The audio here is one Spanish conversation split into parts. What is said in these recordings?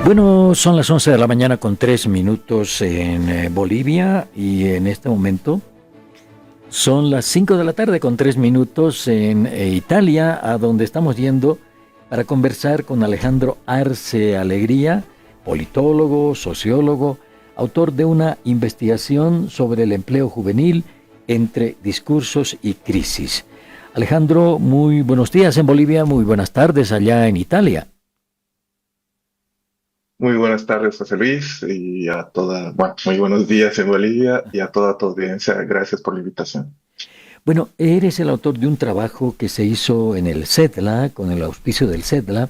Bueno, son las 11 de la mañana con 3 minutos en Bolivia y en este momento son las 5 de la tarde con 3 minutos en Italia, a donde estamos yendo para conversar con Alejandro Arce Alegría, politólogo, sociólogo, autor de una investigación sobre el empleo juvenil entre discursos y crisis. Alejandro, muy buenos días en Bolivia, muy buenas tardes allá en Italia. Muy buenas tardes, José Luis, y muy buenos días en Bolivia y a toda tu audiencia. Gracias por la invitación. Bueno, eres el autor de un trabajo que se hizo en el CEDLA, con el auspicio del CEDLA,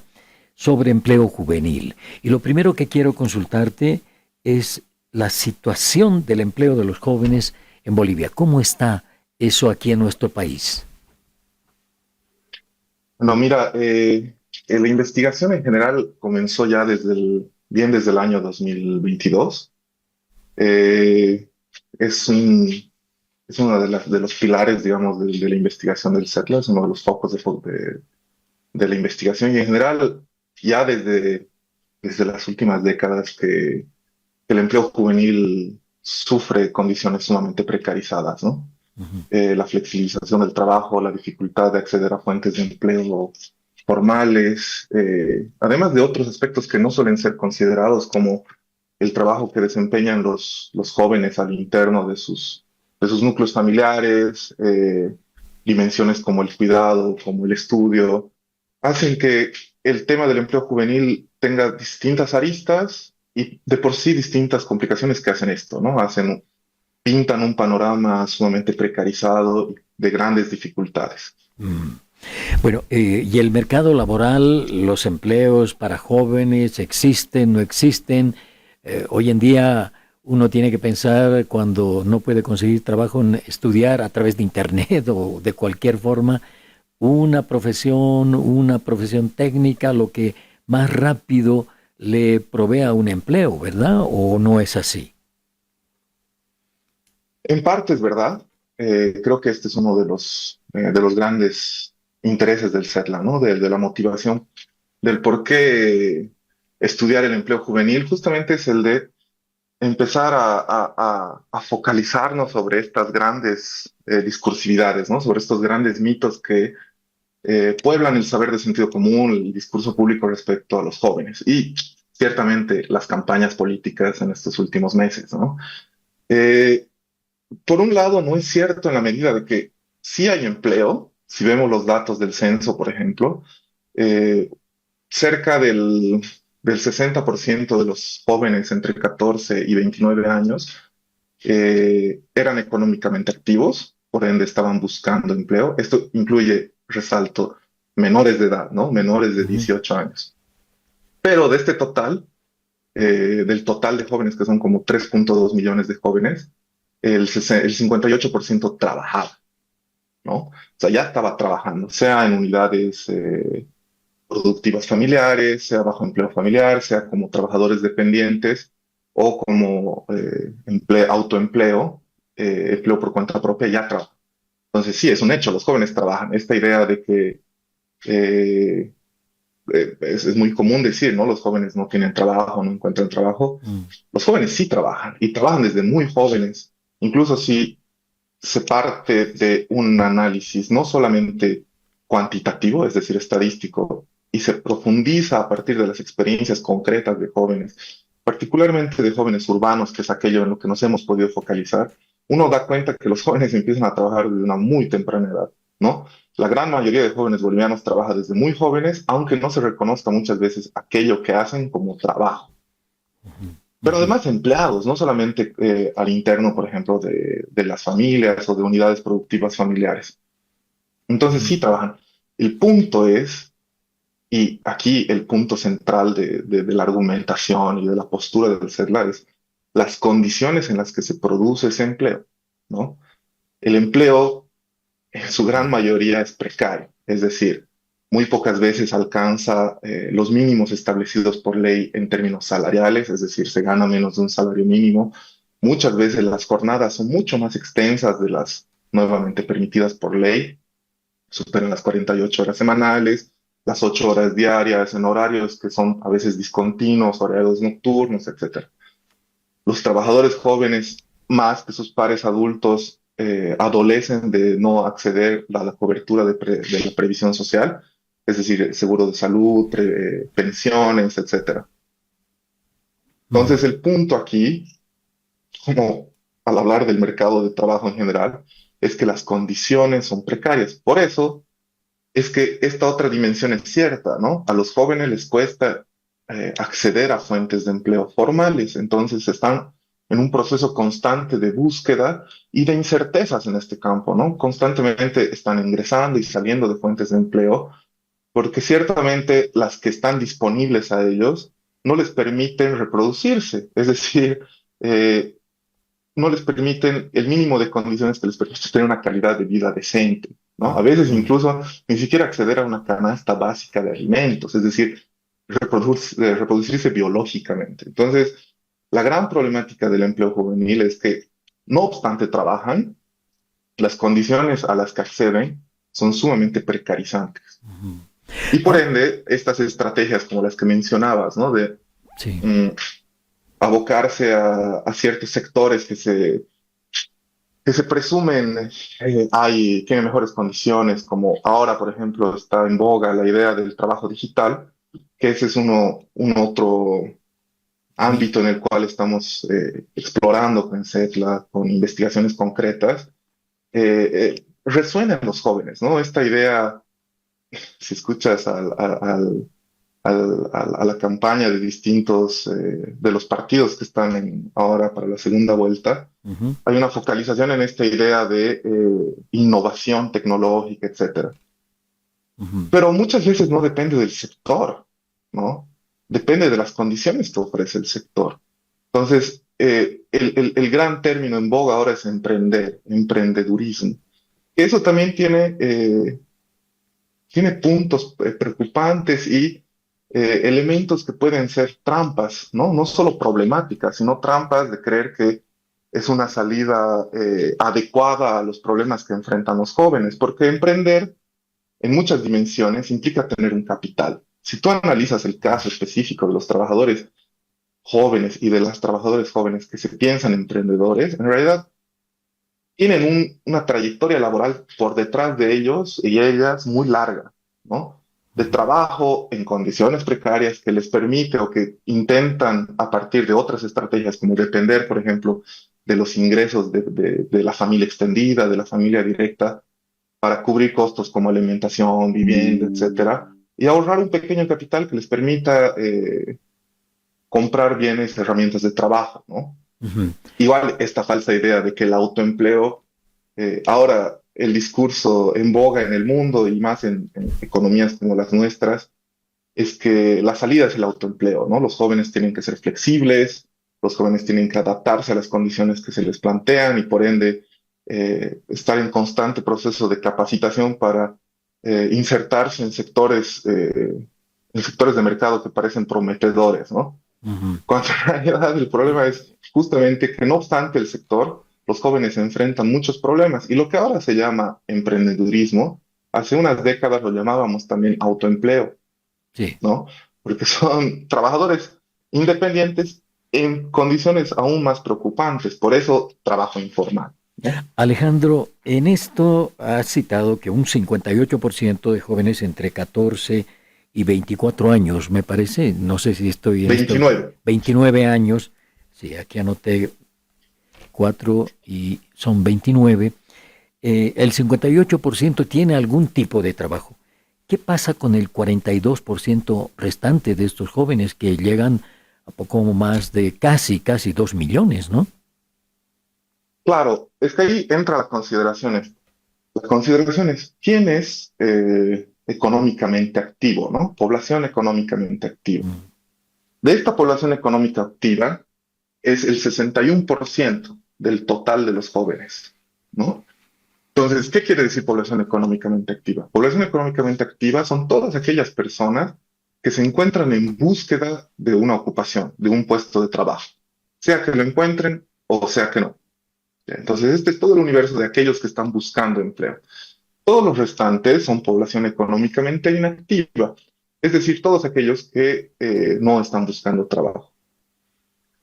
sobre empleo juvenil. Y lo primero que quiero consultarte es la situación del empleo de los jóvenes en Bolivia. ¿Cómo está eso aquí en nuestro país? No, mira, la investigación en general comenzó ya desde el año 2022. Eh, es un, es uno de los pilares, digamos, de la investigación del CETLA, es uno de los focos de la investigación y en general ya desde las últimas décadas que el empleo juvenil sufre condiciones sumamente precarizadas, ¿no? Ujú. La flexibilización del trabajo, la dificultad de acceder a fuentes de empleo formales, además de otros aspectos que no suelen ser considerados como el trabajo que desempeñan los jóvenes al interno de sus núcleos familiares, dimensiones como el cuidado, como el estudio, hacen que el tema del empleo juvenil tenga distintas aristas y de por sí distintas complicaciones que hacen esto, ¿no? Pintan un panorama sumamente precarizado de grandes dificultades. Mm. Bueno, ¿y el mercado laboral, los empleos para jóvenes, existen, no existen? Hoy en día uno tiene que pensar cuando no puede conseguir trabajo en estudiar a través de internet o de cualquier forma una profesión técnica, lo que más rápido le provea un empleo, ¿verdad? ¿O no es así? En parte es verdad. Creo que este es uno de los grandes intereses del CETLA, ¿no? De la motivación del por qué estudiar el empleo juvenil, justamente es el de empezar a focalizarnos sobre estas grandes discursividades, ¿no? Sobre estos grandes mitos que pueblan el saber de sentido común, el discurso público respecto a los jóvenes y ciertamente las campañas políticas en estos últimos meses, ¿no? Eh, por un lado, no es cierto en la medida de que sí hay empleo, si vemos los datos del censo, por ejemplo, eh, cerca del 60% de los jóvenes entre 14 y 29 años eran económicamente activos, por ende estaban buscando empleo. Esto incluye, resalto, menores de edad, ¿no? Menores de Ujú. 18 años. Pero de este total, del total de jóvenes, que son como 3,2 millones de jóvenes, el 58% trabajaba, ¿no? O sea, ya estaba trabajando, sea en unidades productivas familiares, sea bajo empleo familiar, sea como trabajadores dependientes o como autoempleo, empleo por cuenta propia, ya trabaja. Entonces, sí, es un hecho, los jóvenes trabajan. Esta idea de que eh, es muy común decir, ¿no? Los jóvenes no tienen trabajo, no encuentran trabajo. Mm. Los jóvenes sí trabajan y trabajan desde muy jóvenes. Incluso si se parte de un análisis no solamente cuantitativo, es decir, estadístico, y se profundiza a partir de las experiencias concretas de jóvenes, particularmente de jóvenes urbanos, que es aquello en lo que nos hemos podido focalizar, uno da cuenta que los jóvenes empiezan a trabajar desde una muy temprana edad, ¿no? La gran mayoría de jóvenes bolivianos trabaja desde muy jóvenes, aunque no se reconozca muchas veces aquello que hacen como trabajo. Pero Ujú. además empleados, no solamente al interno, por ejemplo, de las familias o de unidades productivas familiares. Entonces Ujú. sí trabajan. El punto es, y aquí el punto central de la argumentación y de la postura del CEDLA es las condiciones en las que se produce ese empleo, ¿no? El empleo en su gran mayoría es precario, es decir, muy pocas veces alcanza los mínimos establecidos por ley en términos salariales, es decir, se gana menos de un salario mínimo. Muchas veces las jornadas son mucho más extensas de las nuevamente permitidas por ley, superan las 48 horas semanales, las 8 horas diarias en horarios que son a veces discontinuos, horarios nocturnos, etcétera. Los trabajadores jóvenes, más que sus pares adultos, adolecen de no acceder a la cobertura de la previsión social, es decir, seguro de salud, pensiones, etcétera. Ujú. Entonces, el punto aquí, como al hablar del mercado de trabajo en general, es que las condiciones son precarias. Por eso es que esta otra dimensión es cierta, ¿no? A los jóvenes les cuesta acceder a fuentes de empleo formales, entonces están en un proceso constante de búsqueda y de incertezas en este campo, ¿no? Constantemente están ingresando y saliendo de fuentes de empleo, porque ciertamente las que están disponibles a ellos no les permiten reproducirse, es decir, eh, no les permiten el mínimo de condiciones que les permite tener una calidad de vida decente, ¿no? A veces Ujú. incluso ni siquiera acceder a una canasta básica de alimentos, es decir, reproducirse biológicamente. Entonces, la gran problemática del empleo juvenil es que, no obstante trabajan, las condiciones a las que acceden son sumamente precarizantes. Ujú. Y por Ah, ende, estas estrategias como las que mencionabas, ¿no? De sí. mm, abocarse a ciertos sectores que se presumen tienen mejores condiciones, como ahora, por ejemplo, está en boga la idea del trabajo digital, que ese es un otro Y, ámbito en el cual estamos explorando con CETLA, con investigaciones concretas, resuena en los jóvenes, ¿no? Esta idea, si escuchas a la campaña de distintos, de los partidos que están ahora para la segunda vuelta, ujú, hay una focalización en esta idea de innovación tecnológica, etcétera. ujú. Pero muchas veces no depende del sector, ¿no? Depende de las condiciones que ofrece el sector. Entonces, el gran término en boga ahora es emprender, emprendedurismo. Eso también tiene puntos preocupantes y elementos que pueden ser trampas, ¿no? No solo problemáticas, sino trampas de creer que es una salida adecuada a los problemas que enfrentan los jóvenes, porque emprender en muchas dimensiones implica tener un capital. Si tú analizas el caso específico de los trabajadores jóvenes y de las trabajadoras jóvenes que se piensan emprendedores, en realidad tienen una trayectoria laboral por detrás de ellos y ellas muy larga, ¿no? De trabajo en condiciones precarias que les permite o que intentan a partir de otras estrategias, como depender, por ejemplo, de los ingresos de la familia extendida, de la familia directa, para cubrir costos como alimentación, vivienda, etcétera, y ahorrar un pequeño capital que les permita comprar bienes, herramientas de trabajo, ¿no? Ujú. Igual esta falsa idea de que el autoempleo, ahora el discurso en boga en el mundo y más en economías como las nuestras, es que la salida es el autoempleo, ¿no? Los jóvenes tienen que ser flexibles, los jóvenes tienen que adaptarse a las condiciones que se les plantean y por ende estar en constante proceso de capacitación para insertarse en sectores de mercado que parecen prometedores, ¿no? Ujú. Cuando en realidad el problema es justamente que no obstante el sector, los jóvenes se enfrentan muchos problemas y lo que ahora se llama emprendedurismo, hace unas décadas lo llamábamos también autoempleo, Sí. ¿no? Porque son trabajadores independientes en condiciones aún más preocupantes, por eso trabajo informal, ¿no? Alejandro, en esto has citado que un 58% de jóvenes entre 14 y 24 años, me parece, no sé si estoy en esto, 29. 29 años, sí, aquí anoté 4 y son 29, el 58% tiene algún tipo de trabajo. ¿Qué pasa con el 42% restante de estos jóvenes que llegan a poco más de casi 2 millones, ¿no? Claro, es que ahí entra la consideración. La consideración es quién es económicamente activo, ¿no? Población económicamente activa. Mm. De esta población económica activa es el 61% del total de los jóvenes, ¿no? Entonces, ¿qué quiere decir población económicamente activa? Población económicamente activa son todas aquellas personas que se encuentran en búsqueda de una ocupación, de un puesto de trabajo, sea que lo encuentren o sea que no. Entonces, este es todo el universo de aquellos que están buscando empleo. Todos los restantes son población económicamente inactiva, es decir, todos aquellos que no están buscando trabajo.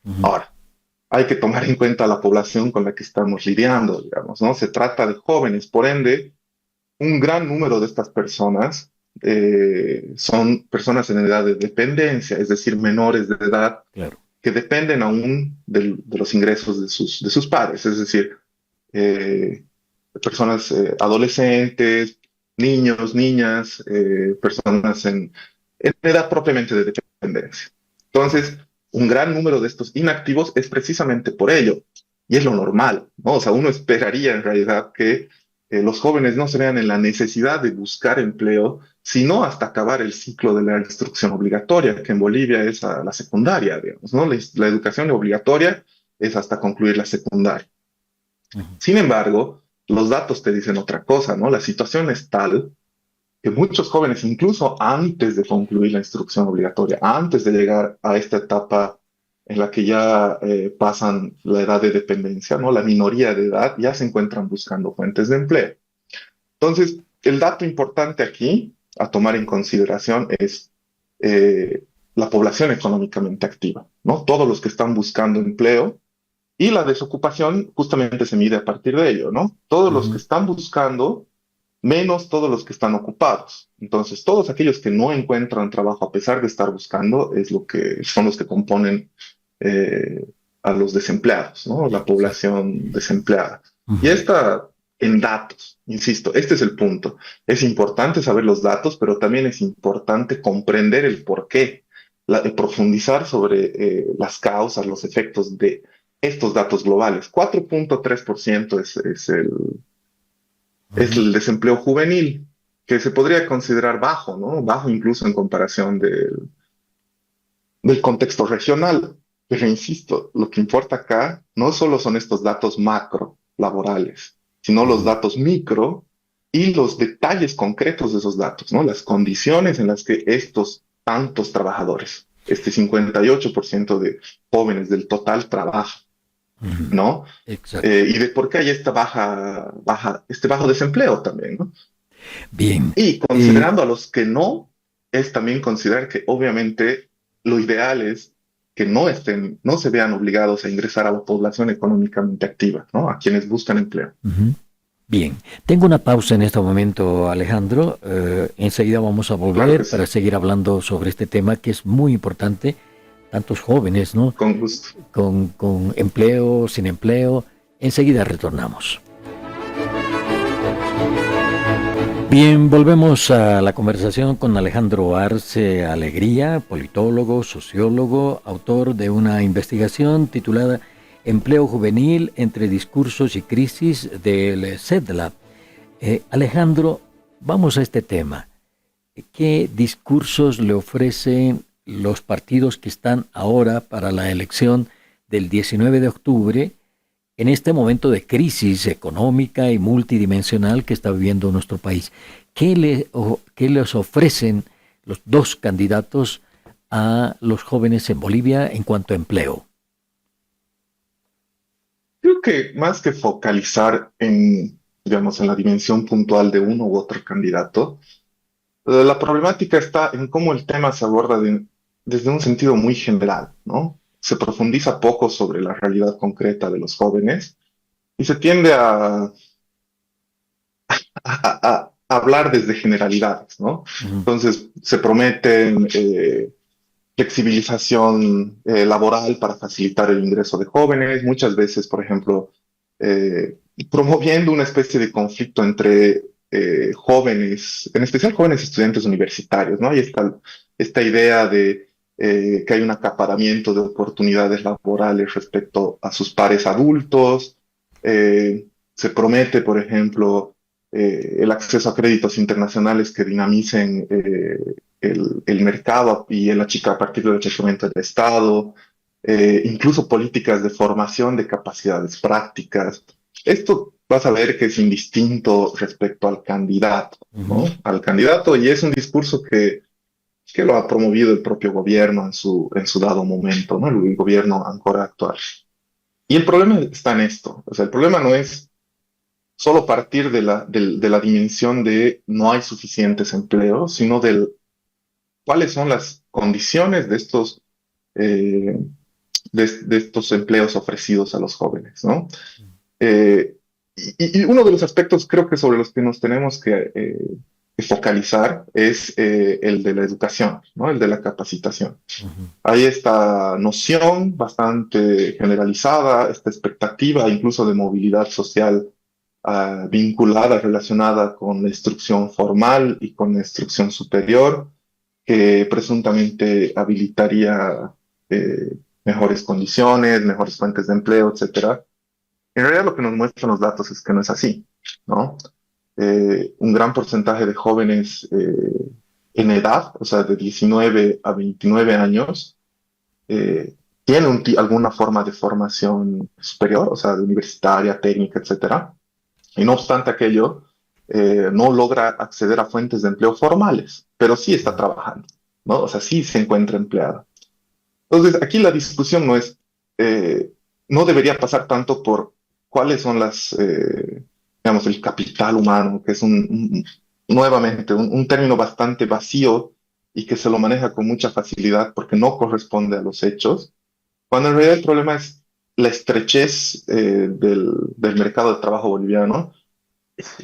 Ujú. Ahora, hay que tomar en cuenta la población con la que estamos lidiando, digamos, ¿no? Se trata de jóvenes, por ende, un gran número de estas personas son personas en edad de dependencia, es decir, menores de edad Claro. que dependen aún de los ingresos de sus padres, es decir, eh, personas adolescentes, niños, niñas, personas en edad propiamente de dependencia. Entonces, un gran número de estos inactivos es precisamente por ello, y es lo normal, ¿no? O sea, uno esperaría en realidad que los jóvenes no se vean en la necesidad de buscar empleo, sino hasta acabar el ciclo de la instrucción obligatoria, que en Bolivia es a la secundaria, digamos, ¿no? La educación obligatoria es hasta concluir la secundaria. Ujú. Sin embargo, los datos te dicen otra cosa, ¿no? La situación es tal que muchos jóvenes, incluso antes de concluir la instrucción obligatoria, antes de llegar a esta etapa en la que ya pasan la edad de dependencia, ¿no? La minoría de edad, ya se encuentran buscando fuentes de empleo. Entonces, el dato importante aquí a tomar en consideración es eh, la población económicamente activa, ¿no? Todos los que están buscando empleo y la desocupación justamente se mide a partir de ello, ¿no? Todos los que Ujú. están buscando menos todos los que están ocupados. Entonces, todos aquellos que no encuentran trabajo a pesar de estar buscando es lo que son los que componen eh, a los desempleados, ¿no? La Exacto. población desempleada. Y Ujú. esta en datos, insisto, este es el punto. Es importante saber los datos, pero también es importante comprender el porqué, profundizar sobre las causas, los efectos de estos datos globales. 4,3% es Ujú. el desempleo juvenil, que se podría considerar bajo, ¿no? Bajo incluso en comparación del contexto regional. Pero insisto, lo que importa acá no solo son estos datos macro laborales, sino los Ujú. datos micro y los detalles concretos de esos datos, ¿no? Las condiciones en las que estos tantos trabajadores, este 58% de jóvenes del total trabajan, Ujú. ¿no? Exacto. Y de por qué hay esta este bajo desempleo también, ¿no? Bien. Y Eh, considerando a los que no, es también considerar que obviamente lo ideal es que no estén, no se vean obligados a ingresar a la población económicamente activa, ¿no? A quienes buscan empleo. ujú. Bien. Tengo una pausa en este momento, Alejandro. Enseguida vamos a Claro que volver sí, para seguir hablando sobre este tema que es muy importante. Tantos jóvenes, ¿no? con gusto. Con empleo, sin empleo. Enseguida retornamos. Bien, volvemos a la conversación con Alejandro Arce Alegría, politólogo, sociólogo, autor de una investigación titulada Empleo juvenil entre discursos y crisis del CEDLA. Alejandro, vamos a este tema. ¿Qué discursos le ofrecen los partidos que están ahora para la elección del 19 de octubre en este momento de crisis económica y multidimensional que está viviendo nuestro país? ¿Qué les ofrecen los dos candidatos a los jóvenes en Bolivia en cuanto a empleo? Creo que más que focalizar en, digamos, en la dimensión puntual de uno u otro candidato, la problemática está en cómo el tema se aborda desde un sentido muy general, ¿no? Se profundiza poco sobre la realidad concreta de los jóvenes y se tiende a hablar desde generalidades, ¿no? Ujú. Entonces, se prometen flexibilización laboral para facilitar el ingreso de jóvenes, muchas veces, por ejemplo, eh, promoviendo una especie de conflicto entre jóvenes, en especial jóvenes estudiantes universitarios, ¿no? Hay esta idea de que hay un acaparamiento de oportunidades laborales respecto a sus pares adultos. Se promete, por ejemplo, el acceso a créditos internacionales que dinamicen el mercado y el a partir del achicamiento del Estado, incluso políticas de formación de capacidades prácticas. Esto vas a ver que es indistinto respecto al candidato, Ujú. ¿no? Al candidato, y es un discurso que lo ha promovido el propio gobierno en su dado momento, ¿no? El gobierno ancora actual. Y el problema está en esto, o sea, el problema no es solo partir de la dimensión de no hay suficientes empleos, sino del cuáles son las condiciones eh, de estos empleos ofrecidos a los jóvenes, ¿no? Eh, y uno de los aspectos creo que sobre los que nos tenemos que focalizar es el de la educación, ¿no? El de la capacitación. Ujú. Hay esta noción bastante generalizada, esta expectativa incluso de movilidad social vinculada, relacionada con la instrucción formal y con la instrucción superior, que presuntamente habilitaría mejores condiciones, mejores fuentes de empleo, etcétera. En realidad lo que nos muestran los datos es que no es así, ¿no? Un gran porcentaje de jóvenes en edad, o sea, de 19 a 29 años, eh, tiene alguna forma de formación superior, o sea, de universitaria, técnica, etcétera, y no obstante aquello, no logra acceder a fuentes de empleo formales, pero sí está trabajando, ¿no? O sea, sí se encuentra empleada. Entonces, aquí la discusión no es, eh, no debería pasar tanto por cuáles son digamos, el capital humano, que es nuevamente, un término bastante vacío y que se lo maneja con mucha facilidad porque no corresponde a los hechos, cuando en realidad el problema es la estrechez del mercado de trabajo boliviano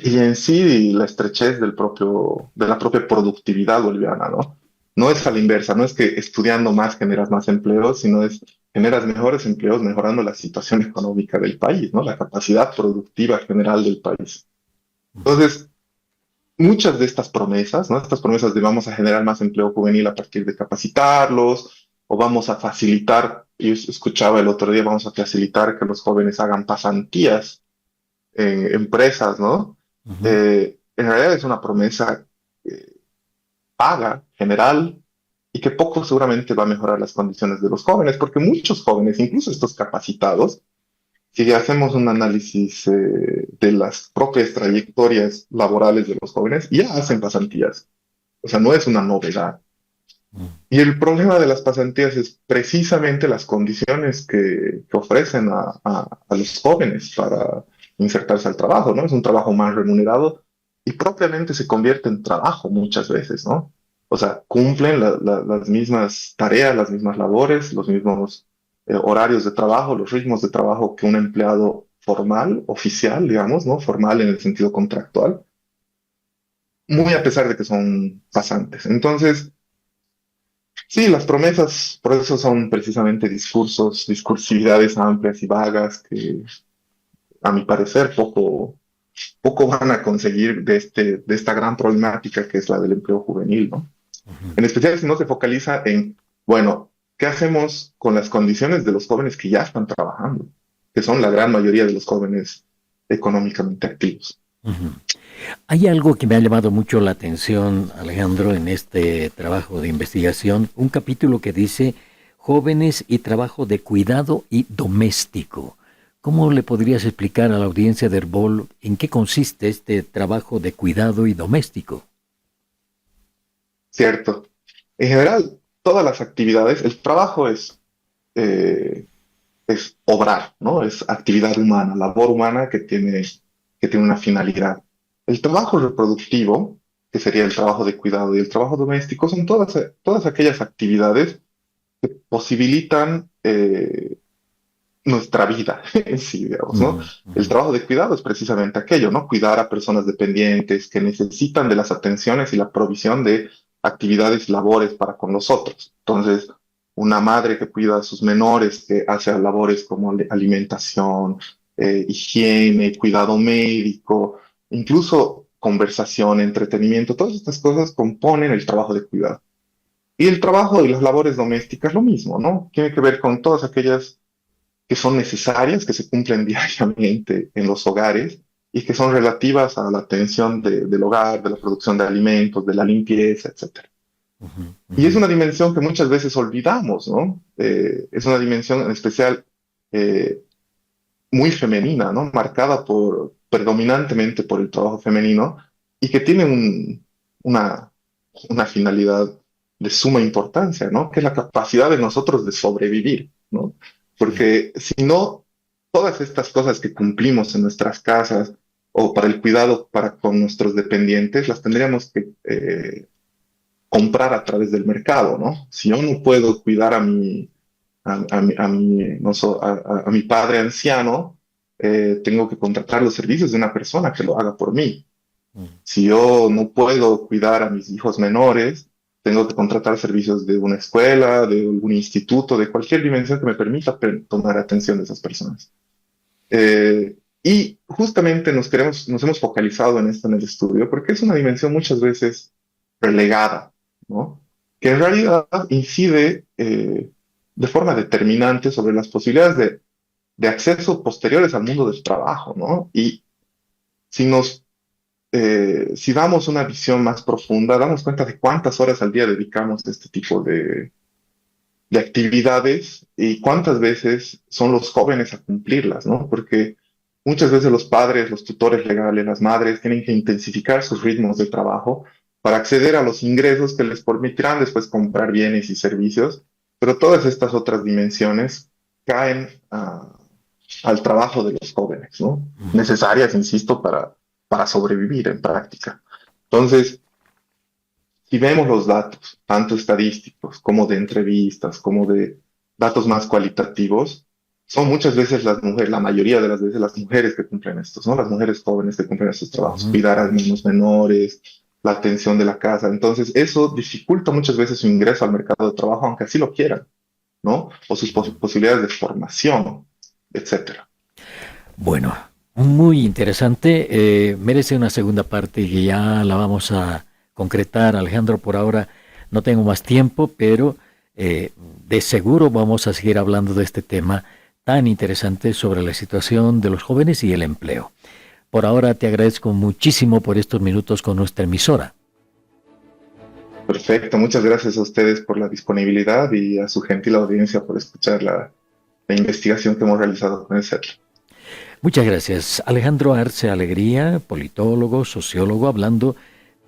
y en sí la estrechez de la propia productividad boliviana, ¿no? No es a la inversa, no es que estudiando más generas más empleos, sino es generas mejores empleos mejorando la situación económica del país, ¿no? La capacidad productiva general del país. Entonces, muchas de estas promesas, ¿no? Estas promesas de vamos a generar más empleo juvenil a partir de capacitarlos, o vamos a facilitar, yo escuchaba el otro día, vamos a facilitar que los jóvenes hagan pasantías en empresas, ¿no? Ujú. En realidad es una promesa paga, general, y que poco seguramente va a mejorar las condiciones de los jóvenes, porque muchos jóvenes, incluso estos capacitados, si hacemos un análisis de las propias trayectorias laborales de los jóvenes, ya hacen pasantías. O sea, no es una novedad. Y el problema de las pasantías es precisamente las condiciones que ofrecen a los jóvenes para insertarse al trabajo, ¿no? Es un trabajo más remunerado y propiamente se convierte en trabajo muchas veces, ¿no? O sea, cumplen las mismas tareas, las mismas labores, los mismos horarios de trabajo, los ritmos de trabajo que un empleado formal, oficial, digamos, ¿no? Formal en el sentido contractual, muy a pesar de que son pasantes. Entonces, sí, las promesas, por eso son precisamente discursos, discursividades amplias y vagas que, a mi parecer, poco van a conseguir de esta gran problemática que es la del empleo juvenil, ¿no? En especial si no se focaliza en, bueno, ¿qué hacemos con las condiciones de los jóvenes que ya están trabajando? Que son la gran mayoría de los jóvenes económicamente activos. Ujú. Hay algo que me ha llamado mucho la atención, Alejandro, en este trabajo de investigación, un capítulo que dice jóvenes y trabajo de cuidado y doméstico. ¿Cómo le podrías explicar a la audiencia de Herbol en qué consiste este trabajo de cuidado y doméstico? ¿Cierto? En general, todas las actividades, el trabajo eh, es obrar, ¿no? Es actividad humana, labor humana que tiene una finalidad. El trabajo reproductivo, que sería el trabajo de cuidado, y el trabajo doméstico, son todas aquellas actividades que posibilitan nuestra vida en sí, digamos, ¿no? Ujú, El ujú, trabajo de cuidado es precisamente aquello, ¿no? Cuidar a personas dependientes que necesitan de las atenciones y la provisión de actividades y labores para con nosotros. Entonces, una madre que cuida a sus menores, que hace labores como alimentación, higiene, cuidado médico, incluso conversación, entretenimiento, todas estas cosas componen el trabajo de cuidado. Y el trabajo y las labores domésticas, lo mismo, ¿no? Tiene que ver con todas aquellas que son necesarias, que se cumplen diariamente en los hogares y que son relativas a la atención del hogar, de la producción de alimentos, de la limpieza, etcétera. ujú, Y ujú, es una dimensión que muchas veces olvidamos, ¿no? Es una dimensión en especial eh, muy femenina, ¿no? Marcada predominantemente por el trabajo femenino y que tiene una, una finalidad de suma importancia, ¿no? Que es la capacidad de nosotros de sobrevivir, ¿no? Porque si no, todas estas cosas que cumplimos en nuestras casas, o para el cuidado para con nuestros dependientes, las tendríamos que comprar a través del mercado, ¿no? Si yo no puedo cuidar a mi padre anciano, tengo que contratar los servicios de una persona que lo haga por mí. Mm. Si yo no puedo cuidar a mis hijos menores, tengo que contratar servicios de una escuela, de algún instituto, de cualquier dimensión que me permita tomar atención de esas personas. Y justamente nos hemos focalizado en esto en el estudio porque es una dimensión muchas veces relegada, ¿no? Que en realidad incide de forma determinante sobre las posibilidades de acceso posteriores al mundo del trabajo, ¿no? Y si si damos una visión más profunda, damos cuenta de cuántas horas al día dedicamos a este tipo de actividades y cuántas veces son los jóvenes a cumplirlas, ¿no? Porque muchas veces los padres, los tutores legales, las madres tienen que intensificar sus ritmos de trabajo para acceder a los ingresos que les permitirán después comprar bienes y servicios, pero todas estas otras dimensiones caen al trabajo de los jóvenes, ¿no? Necesarias, insisto, para sobrevivir en práctica. Entonces, si vemos los datos, tanto estadísticos como de entrevistas, como de datos más cualitativos, son muchas veces las mujeres, la mayoría de las veces las mujeres que cumplen estos, ¿no? Las mujeres jóvenes que cumplen estos trabajos, Ujú. cuidar a niños menores, la atención de la casa. Entonces, eso dificulta muchas veces su ingreso al mercado de trabajo, aunque así lo quieran, ¿no? O sus posibilidades de formación, etcétera. Bueno, muy interesante. Merece una segunda parte que ya la vamos a concretar, Alejandro. Por ahora no tengo más tiempo, pero de seguro vamos a seguir hablando de este tema tan interesante sobre la situación de los jóvenes y el empleo. Por ahora te agradezco muchísimo por estos minutos con nuestra emisora. Perfecto, muchas gracias a ustedes por la disponibilidad y a su gentil audiencia por escuchar la investigación que hemos realizado con el CETRA. Muchas gracias. Alejandro Arce Alegría, politólogo, sociólogo, hablando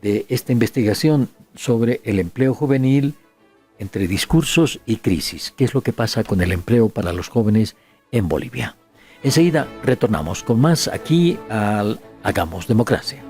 de esta investigación sobre el empleo juvenil entre discursos y crisis. ¿Qué es lo que pasa con el empleo para los jóvenes en Bolivia? Enseguida retornamos con más aquí al Hagamos Democracia.